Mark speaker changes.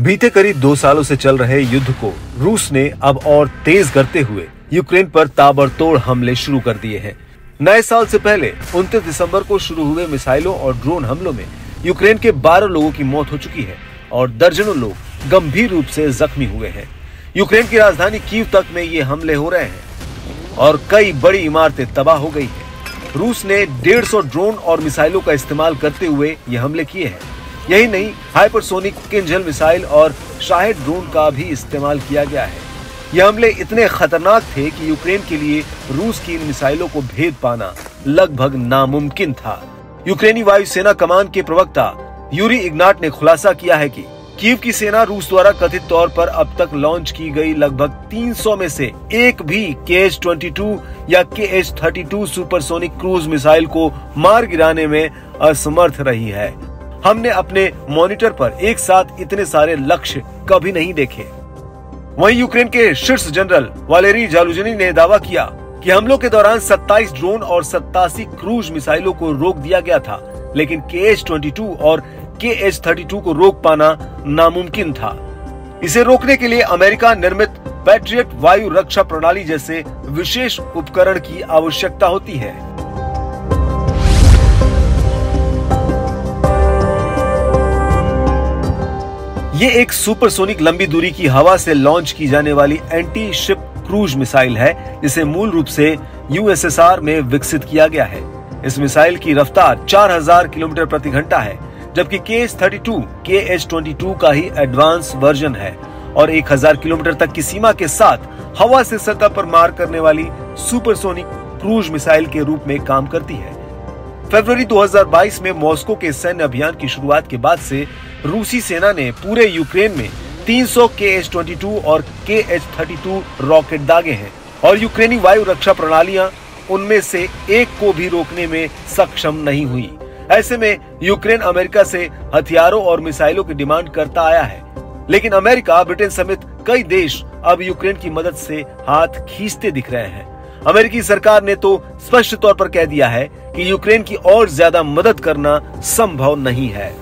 Speaker 1: बीते करीब 2 सालों से चल रहे युद्ध को रूस ने अब और तेज करते हुए यूक्रेन पर ताबड़तोड़ हमले शुरू कर दिए हैं। नए साल से पहले 29 दिसंबर को शुरू हुए मिसाइलों और ड्रोन हमलों में यूक्रेन के 12 लोगों की मौत हो चुकी है और दर्जनों लोग गंभीर रूप से जख्मी हुए हैं। यूक्रेन की राजधानी कीव तक में ये हमले हो रहे हैं और कई बड़ी इमारतें तबाह हो गई है। रूस ने 150 ड्रोन और मिसाइलों का इस्तेमाल करते हुए ये हमले किए हैं। यही नहीं, हाइपरसोनिक किंजल मिसाइल और शाहेद ड्रोन का भी इस्तेमाल किया गया है। ये हमले इतने खतरनाक थे कि यूक्रेन के लिए रूस की इन मिसाइलों को भेद पाना लगभग नामुमकिन था। यूक्रेनी वायुसेना कमान के प्रवक्ता यूरी इग्नाट ने खुलासा किया है कि कीव की सेना रूस द्वारा कथित तौर पर अब तक लॉन्च की गई लगभग 300 में से एक भी KH-22 या KH-32 सुपरसोनिक क्रूज मिसाइल को मार गिराने में असमर्थ रही है। हमने अपने मॉनिटर पर एक साथ इतने सारे लक्ष्य कभी नहीं देखे। वहीं यूक्रेन के शीर्ष जनरल वालेरी जालुजनी ने दावा किया कि हमलों के दौरान 27 ड्रोन और 87 क्रूज मिसाइलों को रोक दिया गया था, लेकिन KH-22 और KH-32 को रोक पाना नामुमकिन था। इसे रोकने के लिए अमेरिका निर्मित पैट्रियट वायु रक्षा प्रणाली जैसे विशेष उपकरण की आवश्यकता होती है। ये एक सुपरसोनिक लंबी दूरी की हवा से लॉन्च की जाने वाली एंटी शिप क्रूज मिसाइल है, जिसे मूल रूप से USSR में विकसित किया गया है। इस मिसाइल की रफ्तार 4000 किलोमीटर प्रति घंटा है, जबकि KH-32 KH-22 का ही एडवांस वर्जन है और 1000 किलोमीटर तक की सीमा के साथ हवा से सतह पर मार करने वाली सुपरसोनिक क्रूज मिसाइल के रूप में काम करती है। फरवरी 2022 में मॉस्को के सैन्य अभियान की शुरुआत के बाद से रूसी सेना ने पूरे यूक्रेन में 300 KH-22 और KH-32 रॉकेट दागे हैं और यूक्रेनी वायु रक्षा प्रणालियां उनमें से एक को भी रोकने में सक्षम नहीं हुई। ऐसे में यूक्रेन अमेरिका से हथियारों और मिसाइलों की डिमांड करता आया है, लेकिन अमेरिका, ब्रिटेन समेत कई देश अब यूक्रेन की मदद से हाथ खींचते दिख रहे हैं। अमेरिकी सरकार ने तो स्पष्ट तौर पर कह दिया है कि यूक्रेन की और ज्यादा मदद करना संभव नहीं है।